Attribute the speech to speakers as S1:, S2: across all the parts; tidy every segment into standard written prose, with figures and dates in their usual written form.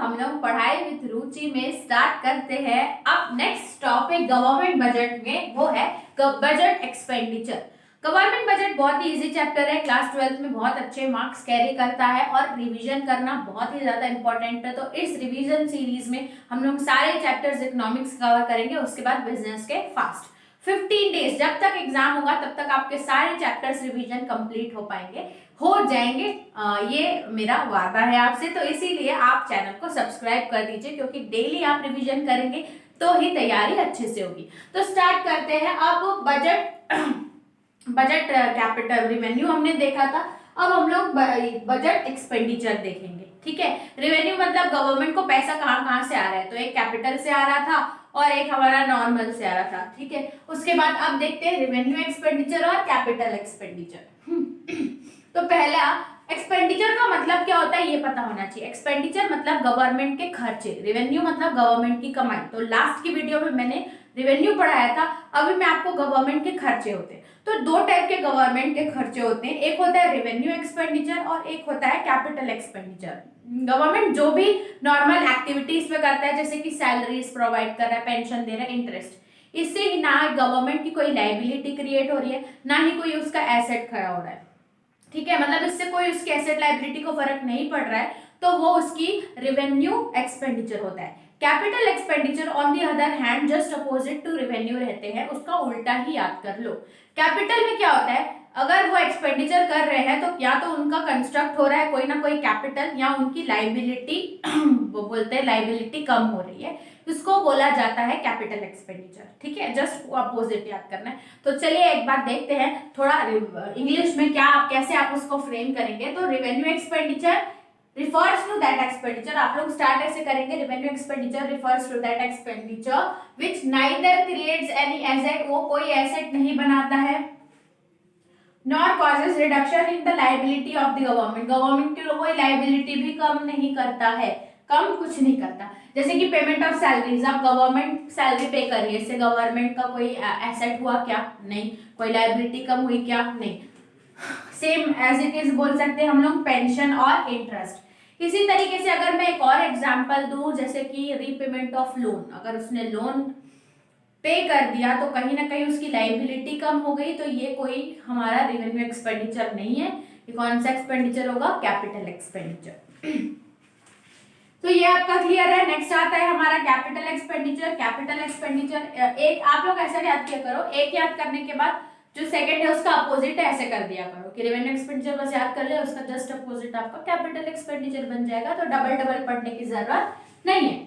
S1: हम लोग पढ़ाई विद रुचि में स्टार्ट करते हैं। अब नेक्स्ट टॉपिक गवर्नमेंट बजट में वो है बजट एक्सपेंडिचर। गवर्नमेंट बजट बहुत ही इजी चैप्टर है, क्लास 12th में बहुत अच्छे मार्क्स कैरी करता है और रिवीजन करना बहुत ही ज्यादा इंपॉर्टेंट है। तो इस रिवीजन सीरीज में हम लोग सारे चैप्टर्स इकोनॉमिक्स कवर करेंगे, उसके बाद बिजनेस के फास्ट 15 डेज जब तक एग्जाम होगा तब तक आपके सारे चैप्टर्स रिवीजन कंप्लीट हो जाएंगे। ये मेरा वादा है आपसे, तो इसीलिए आप चैनल को सब्सक्राइब कर दीजिए, क्योंकि डेली आप रिवीजन करेंगे तो ही तैयारी अच्छे से होगी। तो स्टार्ट करते हैं। अब बजट कैपिटल रेवेन्यू हमने देखा था, अब हम लोग बजट एक्सपेंडिचर देखेंगे। ठीक है, रेवेन्यू मतलब गवर्नमेंट को पैसा कहाँ कहाँ से आ रहा है, तो एक कैपिटल से आ रहा था और एक हमारा नॉर्मल से आ रहा था। ठीक है, उसके बाद अब देखते हैं रेवेन्यू एक्सपेंडिचर और कैपिटल एक्सपेंडिचर। तो पहला एक्सपेंडिचर का मतलब क्या होता है ये पता होना चाहिए। एक्सपेंडिचर मतलब गवर्नमेंट के खर्चे, रेवेन्यू मतलब गवर्नमेंट की कमाई। तो लास्ट की वीडियो में मैंने रेवेन्यू पढ़ाया था, अभी मैं आपको गवर्नमेंट के खर्चे होते हैं। तो दो टाइप के गवर्नमेंट के खर्चे होते हैं, एक होता है रेवेन्यू एक्सपेंडिचर और एक होता है कैपिटल एक्सपेंडिचर। गवर्नमेंट जो भी नॉर्मल एक्टिविटीज पे करता है, जैसे कि सैलरीज प्रोवाइड कर रहा है, पेंशन दे रहा है, इंटरेस्ट, इससे ना गवर्नमेंट की कोई लाइबिलिटी क्रिएट हो रही है, ना ही कोई उसका एसेट खड़ा हो रहा है। ठीक है, मतलब इससे कोई उसकी एसेट लाइबिलिटी को फर्क नहीं पड़ रहा है, तो वो उसकी रेवेन्यू एक्सपेंडिचर होता है। Capital expenditure on the other hand just opposite to revenue रहते हैं, उसका उल्टा ही याद कर लो। कैपिटल में क्या होता है, अगर वो एक्सपेंडिचर कर रहे हैं तो या तो उनका कंस्ट्रक्ट हो रहा है कोई ना कोई कैपिटल, या उनकी लाइबिलिटी वो बोलते हैं लाइबिलिटी कम हो रही है, इसको बोला जाता है कैपिटल एक्सपेंडिचर। ठीक है, जस्ट अपोजिट याद करना है। तो चलिए एक बार देखते हैं थोड़ा इंग्लिश में क्या कैसे आप उसको फ्रेम करेंगे। तो revenue expenditure refers to that expenditure, आप लोग स्टार्ट ऐसे करेंगे, revenue expenditure refers to that expenditure which neither creates any asset, वो कोई एसेट नहीं बनाता है, nor causes reduction in the liability of the government, government की कोई लाइबिलिटी भी कम नहीं करता है, कम कुछ नहीं करता। जैसे कि पेमेंट ऑफ सैलरीज, आप गवर्नमेंट सैलरी पे करिए, इससे गवर्नमेंट का कोई एसेट हुआ क्या, नहीं, कोई लाइबिलिटी कम हुई क्या, नहीं। सेम एज इट इज बोल सकते हैं हम लोग पेंशन और इंटरेस्ट। इसी तरीके से अगर मैं एक और एग्जांपल दूं, जैसे कि रीपेमेंट ऑफ लोन, अगर उसने लोन पे कर दिया तो कहीं ना कहीं उसकी लाइबिलिटी कम हो गई, तो ये कोई हमारा रेवेन्यू एक्सपेंडिचर नहीं है, ये कौन सा एक्सपेंडिचर होगा, कैपिटल एक्सपेंडिचर। तो ये आपका क्लियर है। नेक्स्ट आता है हमारा कैपिटल एक्सपेंडिचर। कैपिटल एक्सपेंडिचर एक आप लोग ऐसा याद किया करो, एक याद करने के बाद जो सेकंड है उसका अपोजिट है ऐसे कर दिया करो कि रेवेन्यू एक्सपेंडिचर बस याद कर ले, उसका जस्ट अपोजिट आपका कैपिटल एक्सपेंडिचर बन जाएगा, तो डबल डबल पढ़ने की जरूरत नहीं है।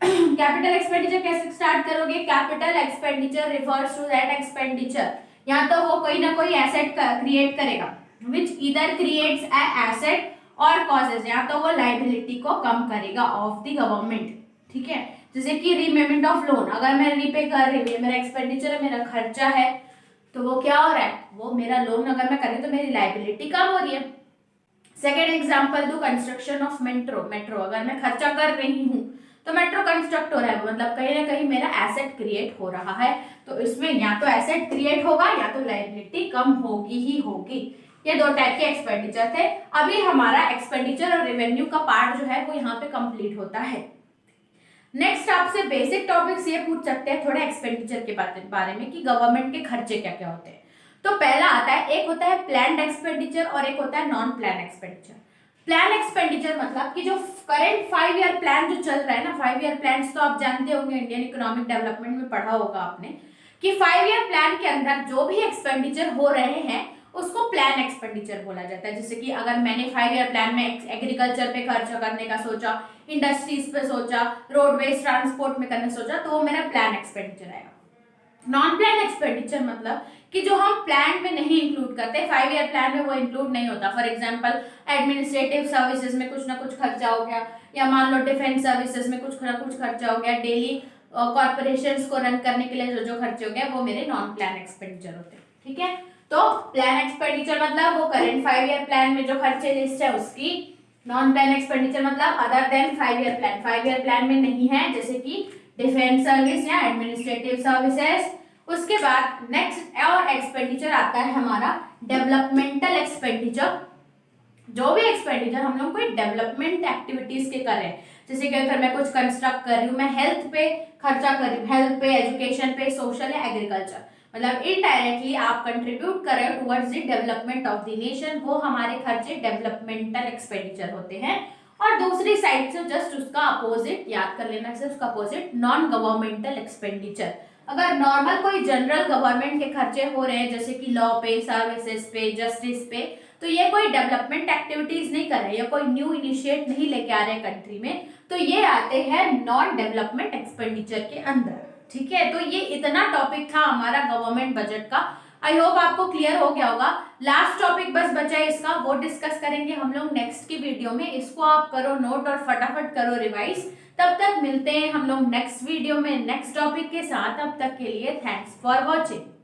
S1: कैपिटल एक्सपेंडिचर कैसे स्टार्ट करोगे, capital expenditure refers to that expenditure, या तो वो कोई ना कोई एसेट क्रिएट करेगा, which either creates a asset और कॉजेज, या तो वो लाइबिलिटी को कम करेगा ऑफ द गवर्नमेंट। ठीक है, जैसे कि रीपेमेंट ऑफ लोन, अगर मैं रीपे कर रही हूँ, मेरा एक्सपेंडिचर है, मेरा खर्चा है, तो वो क्या हो रहा है, वो मेरा लोन अगर मैं करी तो मेरी लाइबिलिटी कम हो रही है। सेकेंड एग्जाम्पल दो, कंस्ट्रक्शन ऑफ मेट्रो, अगर मैं खर्चा कर रही हूँ तो मेट्रो कंस्ट्रक्ट हो रहा है, मतलब कहीं ना कहीं मेरा एसेट क्रिएट हो रहा है, तो इसमें या तो एसेट क्रिएट होगा या तो लाइबिलिटी कम होगी ही होगी। ये दो टाइप के एक्सपेंडिचर थे। अभी हमारा एक्सपेंडिचर और रेवेन्यू का पार्ट जो है वो यहाँ पे कंप्लीट होता है। नेक्स्ट आपसे बेसिक टॉपिक्स ये पूछ सकते हैं थोड़े एक्सपेंडिचर के बारे में कि गवर्नमेंट के खर्चे क्या क्या होते हैं। तो पहला आता है, एक होता है प्लान्ड एक्सपेंडिचर और एक होता है non plan expenditure. Plan expenditure मतलब कि जो करंट 5 ईयर प्लान जो चल रहा है ना, 5 ईयर प्लान तो आप जानते होंगे, इंडियन इकोनॉमिक डेवलपमेंट में पढ़ा होगा आपने कि 5 ईयर प्लान के अंदर जो भी एक्सपेंडिचर हो रहे हैं उसको प्लान एक्सपेंडिचर बोला जाता है। जैसे कि अगर मैंने 5 ईयर प्लान में एग्रीकल्चर पे खर्च करने का सोचा, इंडस्ट्रीज पे सोचा, रोडवेज ट्रांसपोर्ट में करने सोचा, तो वो मेरा प्लान एक्सपेंडिचर आएगा। नॉन प्लान एक्सपेंडिचर मतलब कि जो हम प्लान में नहीं इंक्लूड करते, 5 ईयर प्लान में वो इंक्लूड नहीं होता। फॉर एग्जांपल एडमिनिस्ट्रेटिव सर्विसेज में कुछ ना कुछ खर्चा हो गया, या मान लो डिफेंस सर्विसेज में कुछ ना कुछ खर्चा हो गया, डेली कॉर्पोरेशंस को रन करने के लिए जो खर्चे हो गए वो मेरे नॉन प्लान एक्सपेंडिचर होते हैं। ठीक है, तो प्लान एक्सपेंडिचर मतलब वो करंट 5 ईयर प्लान में जो खर्चे लिस्ट है उसकी। नॉन प्लान एक्सपेंडिचर मतलब other than 5 year plan, 5 year plan में नहीं है, जैसे कि डिफेंस सर्विस या एडमिनिस्ट्रेटिव सर्विसेज। उसके बाद नेक्स्ट और एक्सपेंडिचर आता है हमारा डेवलपमेंटल एक्सपेंडिचर। जो भी एक्सपेंडिचर हम लोग कोई डेवलपमेंट एक्टिविटीज के कर रहे हैं, जैसे कि अगर मैं कुछ कंस्ट्रक्ट कर रही हूँ, मैं हेल्थ पे खर्चा कर रही हूँ, हेल्थ पे, एजुकेशन पे, सोशल या एग्रीकल्चर, मतलब इनडायरेक्टली आप कंट्रीब्यूट कर रहे हो towards the development of the nation, वो हमारे खर्चे डेवलपमेंटल एक्सपेंडिचर होते हैं। और दूसरी साइड से जस्ट उसका अपोजिट याद कर लेना, से उसका अपोजिट नॉन गवर्नमेंटल एक्सपेंडिचर। अगर नॉर्मल कोई जनरल गवर्नमेंट के खर्चे हो रहे हैं जैसे कि लॉ पे, सर्विसेज पे, जस्टिस पे, तो ये कोई डेवलपमेंट एक्टिविटीज नहीं कर रहे, या कोई न्यू इनिशिएट नहीं लेके आ रहे कंट्री में, तो ये आते हैं नॉन डेवलपमेंट एक्सपेंडिचर के अंदर। ठीक है, तो ये इतना टॉपिक था हमारा गवर्नमेंट बजट का। आई होप आपको क्लियर हो गया होगा। लास्ट टॉपिक बस बचा है इसका, वो डिस्कस करेंगे हम लोग नेक्स्ट की वीडियो में। इसको आप करो नोट और फटाफट करो रिवाइज। तब तक मिलते हैं हम लोग नेक्स्ट वीडियो में नेक्स्ट टॉपिक के साथ। तब तक के लिए थैंक्स फॉर वॉचिंग।